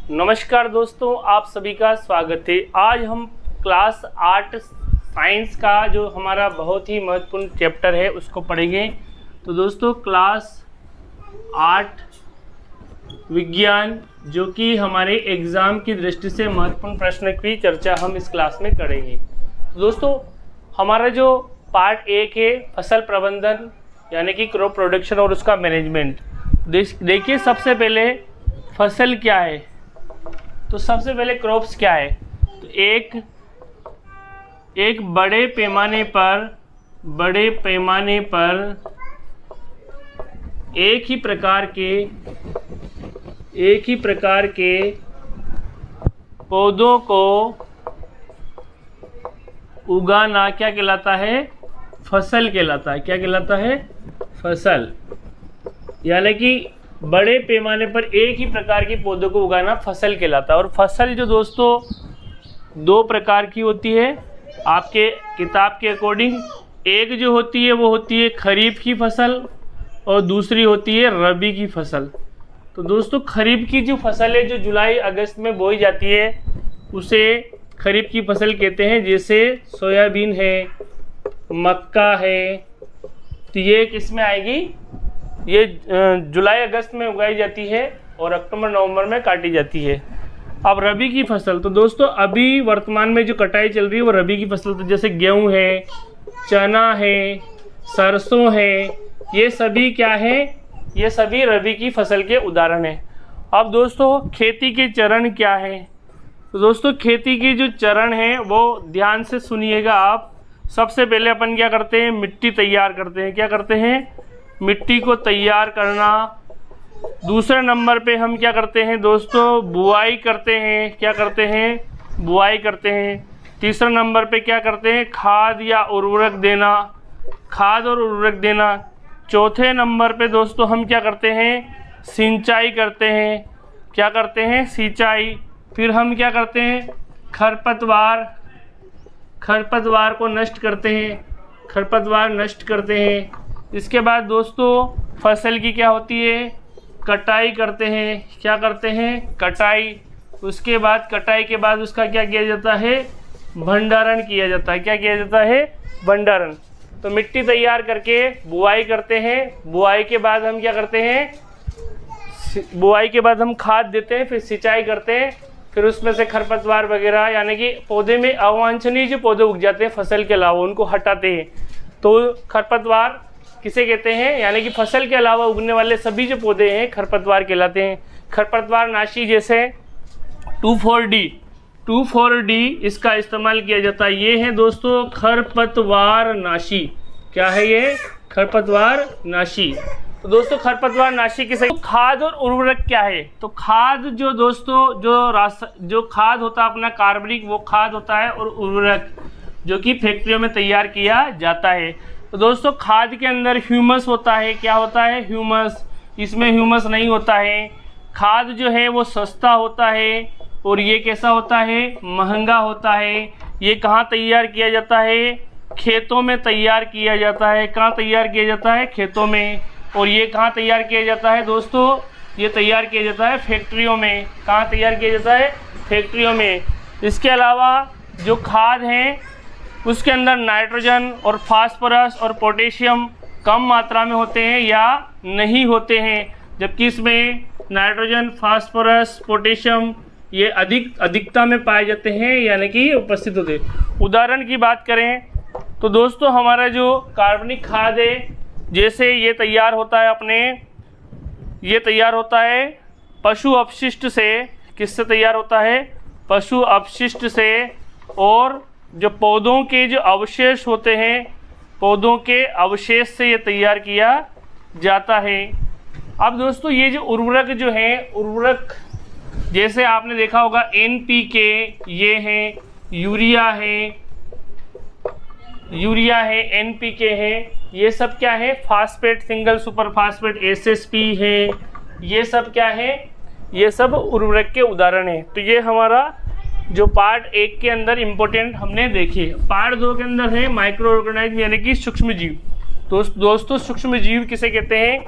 नमस्कार दोस्तों, आप सभी का स्वागत है। आज हम क्लास 8 साइंस का जो हमारा बहुत ही महत्वपूर्ण चैप्टर है उसको पढ़ेंगे। तो दोस्तों क्लास 8 विज्ञान जो कि हमारे एग्ज़ाम की दृष्टि से महत्वपूर्ण प्रश्न की चर्चा हम इस क्लास में करेंगे। तो दोस्तों हमारा जो पार्ट 1 है फसल प्रबंधन यानी कि क्रॉप प्रोडक्शन और उसका मैनेजमेंट। देखिए सबसे पहले फसल क्या है, तो सबसे पहले क्रॉप्स क्या है। तो एक बड़े पैमाने पर एक ही प्रकार के पौधों को उगाना क्या कहलाता है? फसल कहलाता है। क्या कहलाता है? फसल। यानी कि बड़े पैमाने पर एक ही प्रकार के पौधों को उगाना फसल कहलाता है। और फसल जो दोस्तों दो प्रकार की होती है आपके किताब के अकॉर्डिंग। एक जो होती है वो होती है खरीफ की फसल और दूसरी होती है रबी की फसल। तो दोस्तों खरीफ की जो फसल है जो जुलाई अगस्त में बोई जाती है उसे खरीफ की फसल कहते हैं। जैसे सोयाबीन है, मक्का है, तो ये किस में आएगी? ये जुलाई अगस्त में उगाई जाती है और अक्टूबर नवंबर में काटी जाती है। अब रबी की फसल, तो दोस्तों अभी वर्तमान में जो कटाई चल रही है वो रबी की फसल। तो जैसे गेहूं है, चना है, सरसों है, ये सभी क्या है? ये सभी रबी की फसल के उदाहरण हैं। अब दोस्तों खेती के चरण क्या है? तो दोस्तों खेती के जो चरण हैं वो ध्यान से सुनिएगा आप। सबसे पहले अपन क्या करते हैं? मिट्टी तैयार करते हैं। क्या करते हैं? मिट्टी को तैयार करना। दूसरे नंबर पे हम क्या करते हैं दोस्तों? बुआई करते हैं। क्या करते हैं? बुआई करते हैं। तीसरे नंबर पे क्या करते हैं? खाद या उर्वरक देना, खाद और उर्वरक देना। चौथे नंबर पे दोस्तों हम क्या करते हैं? सिंचाई करते हैं। क्या करते हैं? सिंचाई। फिर हम क्या करते हैं? खरपतवार को नष्ट करते हैं। खरपतवार नष्ट करते हैं। इसके बाद दोस्तों फसल की क्या होती है? कटाई करते हैं। क्या करते हैं? कटाई। उसके बाद कटाई के बाद उसका क्या किया जाता है? भंडारण किया जाता है। क्या किया जाता है? भंडारण। तो मिट्टी तैयार करके बुआई करते हैं। बुआई के बाद हम क्या करते हैं? बुआई के बाद हम खाद देते हैं, फिर सिंचाई करते हैं, फिर उसमें से खरपतवार वगैरह यानी कि पौधे में अवांछनीय जो पौधे उग जाते हैं फसल के अलावा उनको हटाते हैं। तो खरपतवार किसे कहते हैं? यानी कि फसल के अलावा उगने वाले सभी जो पौधे हैं खरपतवार कहलाते हैं। खरपतवार नाशी जैसे 2,4-D इसका इस्तेमाल किया जाता है। ये है दोस्तों खरपतवार नाशी। क्या है ये? खरपतवार नाशी। तो दोस्तों खरपतवार नाशी किसे? तो खाद और उर्वरक क्या है? तो खाद जो दोस्तों जो खाद होता है अपना कार्बनिक वो खाद होता है, और उर्वरक जो कि फैक्ट्रियों में तैयार किया जाता है। तो दोस्तों खाद के अंदर ह्यूमस होता है। क्या होता है? ह्यूमस। इसमें ह्यूमस नहीं होता है। खाद जो है वो सस्ता होता है और ये कैसा होता है? महंगा होता है। ये कहाँ तैयार किया जाता है? खेतों में तैयार किया जाता है। कहाँ तैयार किया जाता है? खेतों में। और ये कहाँ तैयार किया जाता है दोस्तों? ये तैयार किया जाता है फैक्ट्रियों में। कहाँ तैयार किया जाता है? फैक्ट्रियों में। इसके अलावा जो खाद हैं उसके अंदर नाइट्रोजन और फास्फोरस और पोटेशियम कम मात्रा में होते हैं या नहीं होते हैं, जबकि इसमें नाइट्रोजन, फास्फोरस, पोटेशियम ये अधिकता में पाए जाते हैं यानी कि उपस्थित होते हैं। उदाहरण की बात करें तो दोस्तों हमारा जो कार्बनिक खाद है जैसे ये तैयार होता है पशु अपशिष्ट से। किससे तैयार होता है? पशु अपशिष्ट से। और जो पौधों के जो अवशेष होते हैं, पौधों के अवशेष से ये तैयार किया जाता है। अब दोस्तों ये जो उर्वरक जो है, उर्वरक जैसे आपने देखा होगा NPK ये है, यूरिया है, NPK है, ये सब क्या है? Phosphate, single super phosphate, SSP है। ये सब क्या है? ये सब उर्वरक के उदाहरण हैं। तो ये हमारा जो पार्ट 1 के अंदर इम्पोर्टेंट हमने देखी। पार्ट 2 के अंदर है माइक्रो ऑर्गेनाइज्म यानी कि सूक्ष्म जीव। दोस्तों सूक्ष्म जीव किसे कहते हैं?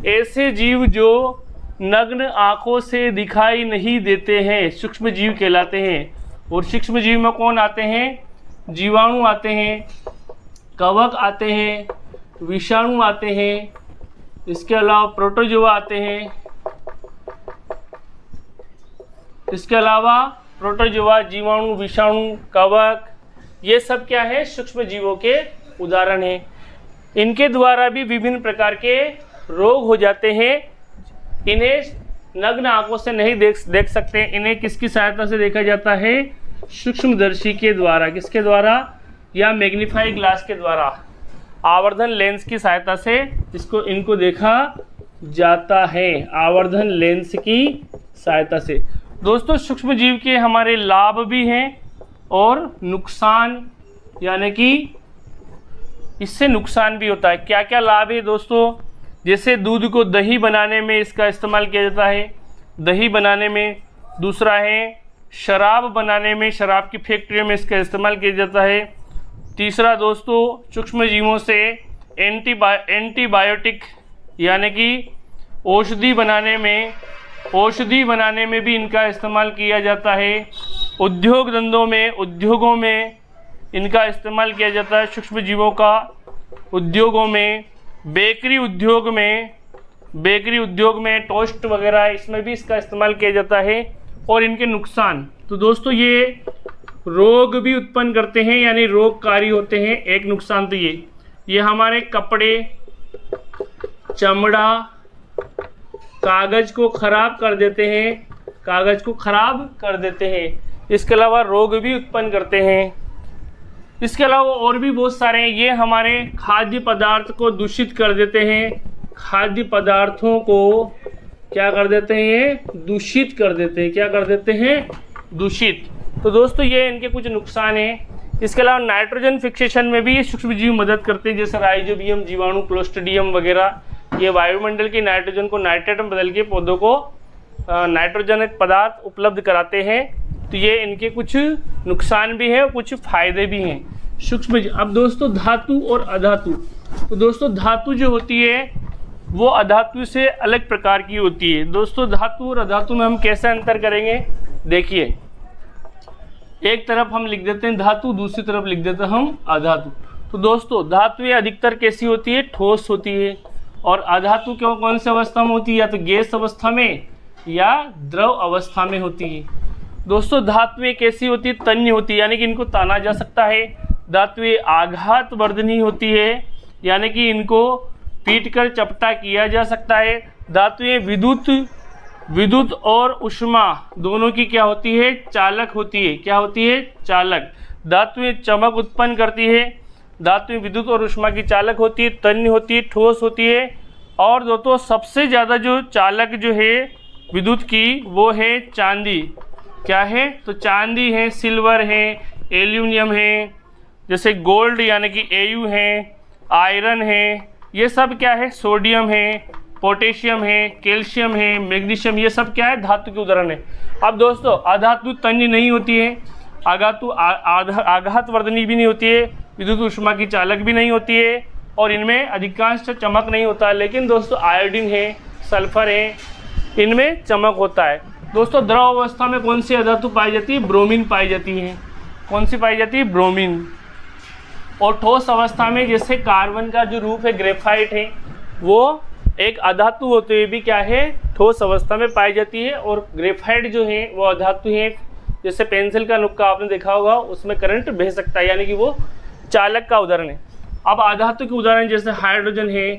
ऐसे जीव जो नग्न आंखों से दिखाई नहीं देते हैं, सूक्ष्म जीव कहलाते हैं। और सूक्ष्म जीव में कौन आते हैं? जीवाणु आते हैं, कवक आते हैं, विषाणु आते हैं, इसके अलावा प्रोटोजोआ आते हैं। इसके अलावा प्रोटोजोआ, जीवाणु, विषाणु, कवक, ये सब क्या है? सूक्ष्म जीवों के उदाहरण हैं। इनके द्वारा भी विभिन्न प्रकार के रोग हो जाते हैं। इन्हें नग्न आंखों से नहीं देख सकते, इन्हें किसकी सहायता से देखा जाता है? सूक्ष्मदर्शी के द्वारा। किसके द्वारा? या मैग्नीफाइंग ग्लास के द्वारा, आवर्धन लेंस की सहायता से इनको देखा जाता है, आवर्धन लेंस की सहायता से। दोस्तों, सूक्ष्म जीव के हमारे लाभ भी हैं और नुकसान, यानी कि इससे नुकसान भी होता है। क्या क्या लाभ है दोस्तों? जैसे दूध को दही बनाने में इसका इस्तेमाल किया जाता है, दही बनाने में। दूसरा है शराब बनाने में, शराब की फैक्ट्रियों में इसका इस्तेमाल किया जाता है। तीसरा दोस्तों, सूक्ष्म जीवों से एंटीबायोटिक यानी कि औषधि बनाने में भी इनका इस्तेमाल किया जाता है। उद्योगों में इनका इस्तेमाल किया जाता है सूक्ष्म जीवों का, उद्योगों में, बेकरी उद्योग में टोस्ट वगैरह, इसमें भी इसका इस्तेमाल किया जाता है। और इनके नुकसान, तो दोस्तों ये रोग भी उत्पन्न करते हैं, यानी रोगकारी होते हैं। एक नुकसान तो ये हमारे कपड़े, चमड़ा, कागज को खराब कर देते हैं। इसके अलावा रोग भी उत्पन्न करते हैं। इसके अलावा और भी बहुत सारे हैं। ये हमारे खाद्य पदार्थ को दूषित कर देते हैं, खाद्य पदार्थों को क्या कर देते हैं? ये दूषित कर देते हैं। क्या कर देते हैं? दूषित। तो दोस्तों ये इनके कुछ नुकसान हैं। इसके अलावा नाइट्रोजन फिक्सेशन में भी ये सूक्ष्म जीव मदद करते हैं, जैसे राइजोबियम, जीवाणु, क्लोस्ट्रिडियम वगैरह। ये वायुमंडल की नाइट्रोजन को नाइट्रेट में बदल के पौधों को नाइट्रोजनिक पदार्थ उपलब्ध कराते हैं। तो ये इनके कुछ नुकसान भी हैं और कुछ फायदे भी हैं सूक्ष्म जीव। अब दोस्तों धातु और अधातु। तो दोस्तों धातु जो होती है वो अधातु से अलग प्रकार की होती है। दोस्तों धातु और अधातु में हम कैसे अंतर करेंगे? देखिए, एक तरफ हम लिख देते हैं धातु, दूसरी तरफ लिख देते हैं हम अधातु। तो दोस्तों धातुएं अधिकतर कैसी होती है? ठोस होती है। और अधातु कौन सी अवस्था में होती है? या तो गैस अवस्था में या द्रव अवस्था में होती है। दोस्तों धातुएं कैसी होती है? तन्य होती है, यानी कि इनको ताना जा सकता है। धातुएं आघात वर्धनी होती है, यानी कि इनको पीट कर चपटा किया जा सकता है। धातुएं विद्युत और उष्मा दोनों की क्या होती है? चालक होती है। क्या होती है? चालक। धातुएं चमक उत्पन्न करती है। धातुएं विद्युत और उष्मा की चालक होती है, तन्य होती है, ठोस होती है। और दोस्तों सबसे ज़्यादा जो चालक जो है विद्युत की, वो है चांदी। क्या है? तो चांदी है, सिल्वर है, एल्यूमिनियम है, जैसे गोल्ड यानी कि Au है, आयरन है, ये सब क्या है? सोडियम है, पोटेशियम है, कैल्शियम है, मैग्नीशियम, ये सब क्या है? धातु के उदाहरण है। अब दोस्तों अधातु तन्य नहीं होती है, आघात वर्धनी भी नहीं होती है, विद्युत उष्मा की चालक भी नहीं होती है, और इनमें अधिकांश चमक नहीं होता है। लेकिन दोस्तों आयोडीन है, सल्फर है, इनमें चमक होता है। दोस्तों द्रव अवस्था में कौन सी अधातु पाई जाती है? ब्रोमीन पाई जाती है। कौन सी पाई जाती है? ब्रोमीन। और ठोस अवस्था में जैसे कार्बन का जो रूप है ग्रेफाइट है, वो एक अधातु होते हुए भी क्या है? ठोस अवस्था में पाई जाती है। और ग्रेफाइट जो है वो अधातु है। जैसे पेंसिल का नुक्का आपने देखा होगा, उसमें करंट बह सकता है, यानी कि वो चालक का उदाहरण है। अब अधातु के उदाहरण जैसे हाइड्रोजन है,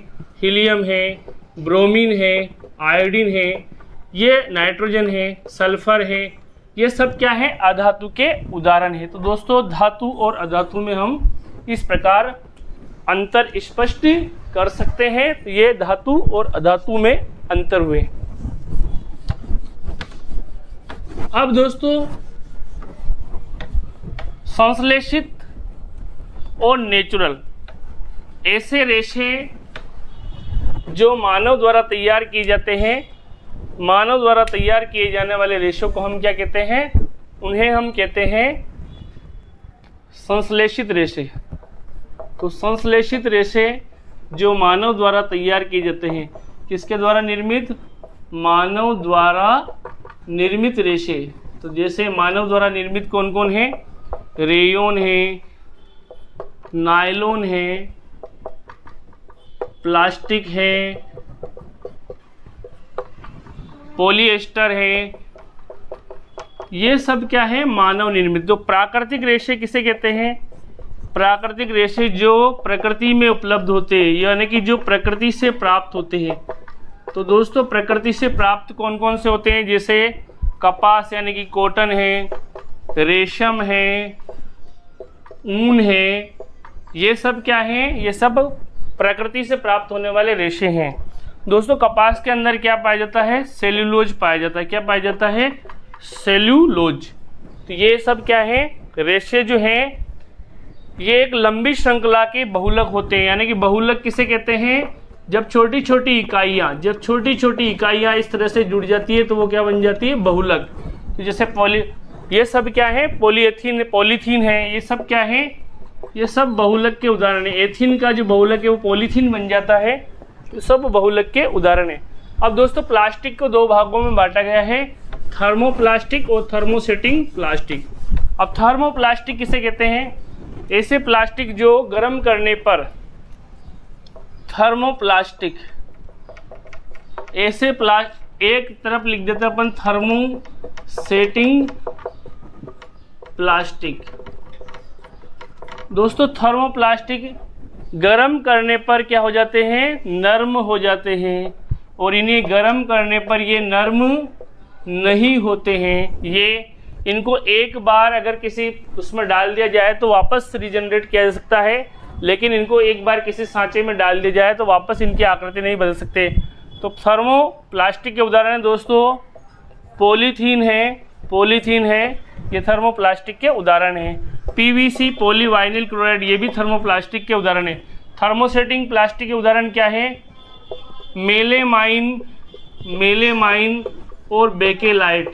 हीलियम है, ब्रोमीन है, आयोडीन है, ये नाइट्रोजन है, सल्फर है, ये सब क्या है? अधातु के उदाहरण है। तो दोस्तों धातु और अधातु में हम इस प्रकार अंतर स्पष्ट कर सकते हैं। तो ये धातु और अधातु में अंतर हुए। अब दोस्तों संश्लेषित और नेचुरल, ऐसे रेशे जो मानव द्वारा तैयार किए जाते हैं, मानव द्वारा तैयार किए जाने वाले रेशों को हम क्या कहते हैं? उन्हें हम कहते हैं संश्लेषित रेशे। तो संश्लेषित रेशे जो मानव द्वारा तैयार किए जाते हैं, किसके द्वारा निर्मित? मानव द्वारा निर्मित रेशे। तो जैसे मानव द्वारा निर्मित कौन कौन है? रेयोन है, नायलॉन है, प्लास्टिक है, पॉलिएस्टर है, ये सब क्या है? मानव निर्मित। तो प्राकृतिक रेशे किसे कहते हैं? प्राकृतिक रेशे जो प्रकृति में उपलब्ध होते हैं, यानी कि जो प्रकृति से प्राप्त होते हैं। तो दोस्तों प्रकृति से प्राप्त कौन कौन से होते हैं? जैसे कपास यानी कि कॉटन है, रेशम है, ऊन है, ये सब क्या है? ये सब प्रकृति से प्राप्त होने वाले रेशे हैं। दोस्तों कपास के अंदर क्या पाया जाता है? सेल्यूलोज पाया जाता है। क्या पाया जाता है? सेल्यूलोज। तो ये सब क्या है? रेशे जो हैं ये एक लंबी श्रृंखला के बहुलक होते हैं। यानी कि बहुलक किसे कहते हैं? जब छोटी छोटी इकाइयाँ इस तरह से जुड़ जाती है तो वो क्या बन जाती है? बहुलक। तो जैसे ये सब क्या है? पॉलीथीन है, ये सब क्या है? ये सब बहुलक के उदाहरण है। एथीन का जो बहुलक है वो पॉलीथीन बन जाता है, तो सब बहुलक के उदाहरण है। अब दोस्तों प्लास्टिक को दो भागों में बांटा गया है, थर्मोप्लास्टिक और थर्मोसेटिंग प्लास्टिक। अब थर्मोप्लास्टिक किसे कहते हैं? ऐसे प्लास्टिक जो गर्म करने पर थर्मोप्लास्टिक, ऐसे एक तरफ लिख देते हैं अपन थर्मोसेटिंग प्लास्टिक। दोस्तों थर्मोप्लास्टिक गर्म करने पर क्या हो जाते हैं? नर्म हो जाते हैं, और इन्हें गर्म करने पर ये नर्म नहीं होते हैं। ये इनको एक बार अगर किसी उसमें डाल दिया जाए तो वापस रिजनरेट किया जा सकता है, लेकिन इनको एक बार किसी सांचे में डाल दिया जाए तो वापस इनकी आकृति नहीं बदल सकते। तो थर्मोप्लास्टिक के उदाहरण हैं दोस्तों पॉलीथीन है, ये थर्मोप्लास्टिक के उदाहरण हैं। पीवीसी पॉलीवाइनिल क्लोराइड, ये भी थर्मोप्लास्टिक के उदाहरण है। थर्मोसेटिंग प्लास्टिक के उदाहरण क्या है? मेलेमाइन और बेकेलाइट।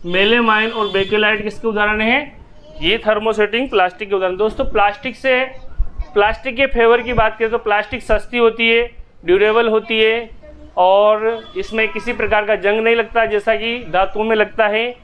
मेलेमाइन और बेकेलाइट किसके उदाहरण है? ये थर्मोसेटिंग प्लास्टिक के उदाहरण। दोस्तों प्लास्टिक के फेवर की बात करें तो प्लास्टिक सस्ती होती है, ड्यूरेबल होती है, और इसमें किसी प्रकार का जंग नहीं लगता जैसा कि धातुओं में लगता है।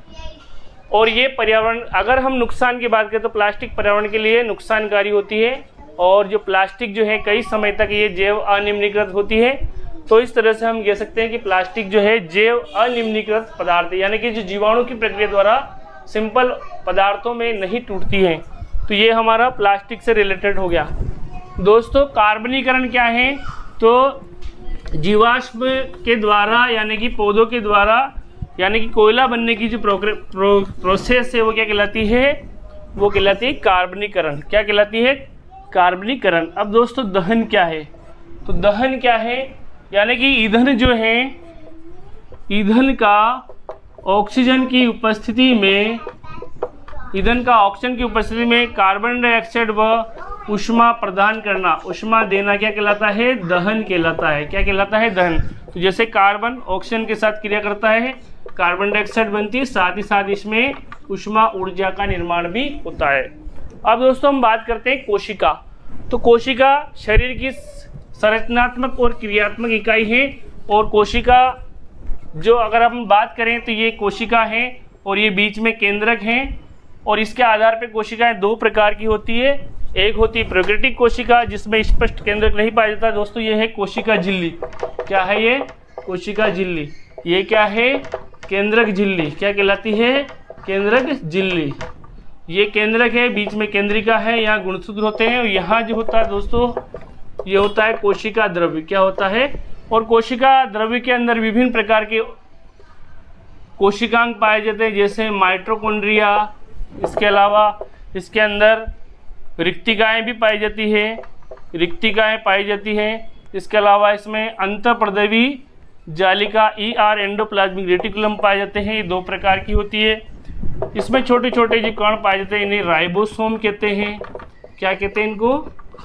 और ये पर्यावरण, अगर हम नुकसान की बात करें तो प्लास्टिक पर्यावरण के लिए नुकसानकारी होती है, और जो प्लास्टिक जो है कई समय तक ये जैव अनिम्नीकृत होती है। तो इस तरह से हम कह सकते हैं कि प्लास्टिक जो है जैव अनिम्नीकृत पदार्थ है, यानी कि जो जीवाणु की प्रक्रिया द्वारा सिंपल पदार्थों में नहीं टूटती है। तो ये हमारा प्लास्टिक से रिलेटेड हो गया। दोस्तों कार्बनीकरण क्या है? तो जीवाश्म के द्वारा यानी कि पौधों के द्वारा यानी कि कोयला बनने की जो प्रोसेस है वो क्या कहलाती है? वो कहलाती है कार्बनीकरण। क्या कहलाती है? कार्बनीकरण। अब दोस्तों दहन क्या है? तो दहन क्या है? यानी कि ईंधन जो है, ईंधन का ऑक्सीजन की उपस्थिति में कार्बन डाइऑक्साइड व ऊष्मा प्रदान करना, ऊष्मा देना क्या कहलाता है? दहन कहलाता है। क्या कहलाता है? दहन। तो जैसे कार्बन ऑक्सीजन के साथ क्रिया करता है, कार्बन डाइऑक्साइड बनती है, साथ ही साथ इसमें ऊष्मा ऊर्जा का निर्माण भी होता है। अब दोस्तों हम बात करते हैं कोशिका। तो कोशिका शरीर की संरचनात्मक और क्रियात्मक इकाई है, और कोशिका जो अगर हम बात करें तो ये कोशिका है और ये बीच में केंद्रक है, और इसके आधार पर कोशिकाएं दो प्रकार की होती है। एक होती है प्रोकैरियोटिक कोशिका जिसमें स्पष्ट केंद्रक नहीं पाया जाता। दोस्तों ये है कोशिका झिल्ली। क्या है ये? कोशिका झिल्ली। ये क्या है? केंद्रक झिल्ली। क्या कहलाती है? केंद्रक झिल्ली। ये केंद्रक है, बीच में केंद्रिका है, यहाँ गुणसूत्र होते हैं, और यहाँ जो होता है दोस्तों ये होता है कोशिका द्रव्य। क्या होता है? और कोशिका द्रव्य के अंदर विभिन्न प्रकार के कोशिकांग पाए जाते हैं, जैसे माइटोकॉन्ड्रिया। इसके अलावा इसके अंदर रिक्तिकाएँ भी पाई जाती हैं। इसके अलावा इसमें अंतःप्रदेवी जालिका एंडोप्लाज्मिक रेटिकुलम पाए जाते हैं। ये दो प्रकार की होती है। इसमें छोटे छोटे जो कण पाए जाते हैं इन्हें राइबोसोम कहते हैं। क्या कहते हैं इनको?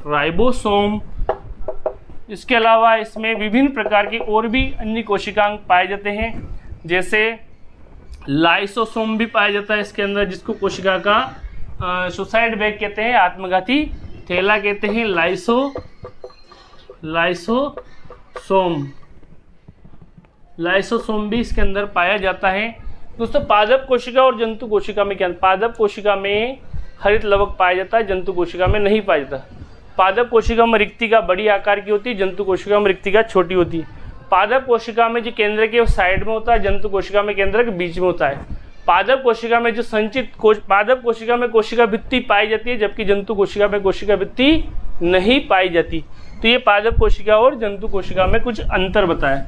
राइबोसोम। इसके अलावा इसमें विभिन्न प्रकार के और भी अन्य कोशिकांग पाए जाते हैं, जैसे लाइसोसोम भी पाया जाता है इसके अंदर, जिसको कोशिका का सुसाइड बैग कहते हैं, आत्मघाती थैला कहते हैं, लाइसोसोम। लाइसोसोम भी इसके अंदर पाया जाता है। दोस्तों पादप कोशिका और जंतु कोशिका में क्या, पादप कोशिका में हरित लवक पाया जाता है, जंतु कोशिका में नहीं पाया जाता। पादप कोशिका में रिक्तिका बड़ी आकार की होती है, जंतु कोशिका में रिक्तिका छोटी होती है। पादप कोशिका में जो केंद्र के साइड में होता है, जंतु कोशिका में केंद्र के बीच में होता है। पादप कोशिका में जो संचित पादप कोशिका में कोशिका भित्ति पाई जाती है, जबकि जंतु कोशिका में कोशिका भित्ति नहीं पाई जाती। तो ये पादप कोशिका और जंतु कोशिका में कुछ अंतर बताया।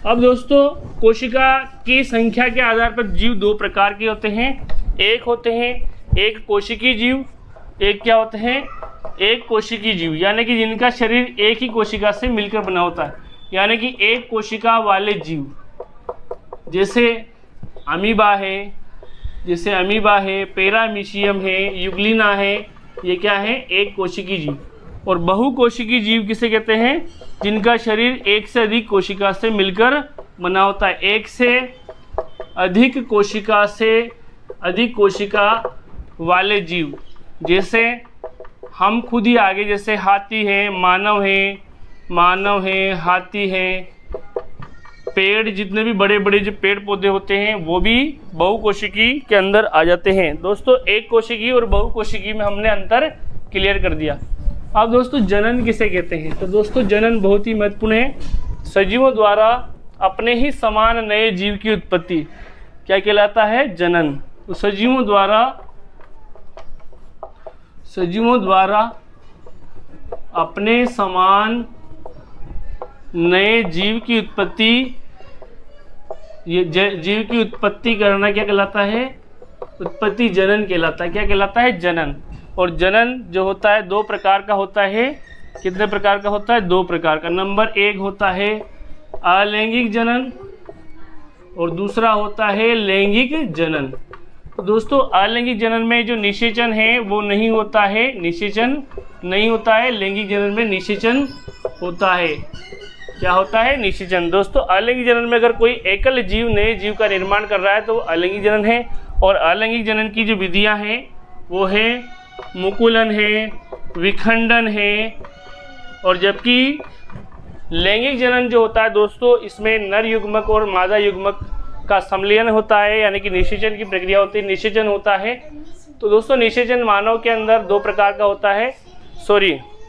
अब दोस्तों कोशिका की संख्या के आधार पर जीव दो प्रकार के होते हैं। एक होते हैं एक कोशिकीय जीव, एक क्या होते हैं, एक कोशिकीय जीव, यानी कि जिनका शरीर एक ही कोशिका से मिलकर बना होता है, यानी कि एक कोशिका वाले जीव, जैसे अमीबा है, पैरामीशियम है, यूग्लिना है, ये क्या है, एक कोशिकीय जीव। और बहुकोशिकीय जीव किसे कहते हैं, जिनका शरीर एक से अधिक कोशिका से मिलकर बना होता है। एक से अधिक कोशिका वाले जीव, जैसे हम खुद ही आगे, जैसे हाथी है, मानव है, हाथी है, पेड़, जितने भी बड़े बड़े जो पेड़ पौधे होते हैं वो भी बहुकोशिकी के अंदर आ जाते हैं। दोस्तों एक कोशिकी और बहुकोशिकी में हमने अंतर क्लियर कर दिया। अब दोस्तों जनन किसे कहते हैं, तो दोस्तों जनन बहुत ही महत्वपूर्ण है। सजीवों द्वारा अपने ही समान नए जीव की उत्पत्ति क्या कहलाता है, जनन। तो सजीवों द्वारा अपने समान नए जीव की उत्पत्ति, ये जीव की उत्पत्ति करना क्या कहलाता है, उत्पत्ति जनन कहलाता है। क्या कहलाता है, जनन। और जनन जो होता है दो प्रकार का होता है। कितने प्रकार का होता है, दो प्रकार का। नंबर एक होता है अलैंगिक जनन और दूसरा होता है लैंगिक जनन। तो दोस्तों अलैंगिक जनन में जो निषेचन है वो नहीं होता है, निषेचन नहीं होता है। लैंगिक जनन में निषेचन होता है। क्या होता है, निषेचन। दोस्तों अलैंगिक जनन में अगर कोई एकल जीव नए जीव का निर्माण कर रहा है तो अलैंगिक जनन है। और अलैंगिक जनन की जो विधियां हैं वो है मुकुलन है, विखंडन है। और जबकि लैंगिक जनन जो होता है दोस्तों, इसमें नर युग्मक और मादा युग्मक का सम्मिलन होता है, यानी कि निषेचन की प्रक्रिया होती है, निषेचन होता है। तो दोस्तों निषेचन मानव के अंदर दो प्रकार का होता है,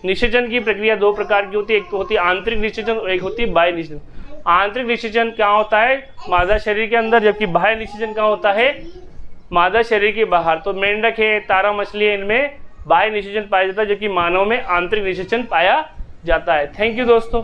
निषेचन की प्रक्रिया दो प्रकार की होती है। एक तो होती है आंतरिक निषेचन और एक होती है बाह्य निषेचन। आंतरिक निषेचन क्या होता है, मादा शरीर के अंदर, जबकि बाह्य निषेचन क्या होता है, मादा शरीर के बाहर। तो मेंढक है, तारा मछली है, इनमें बाह्य निषेचन पाया जाता है, जबकि मानव में आंतरिक निषेचन पाया जाता है। थैंक यू दोस्तों।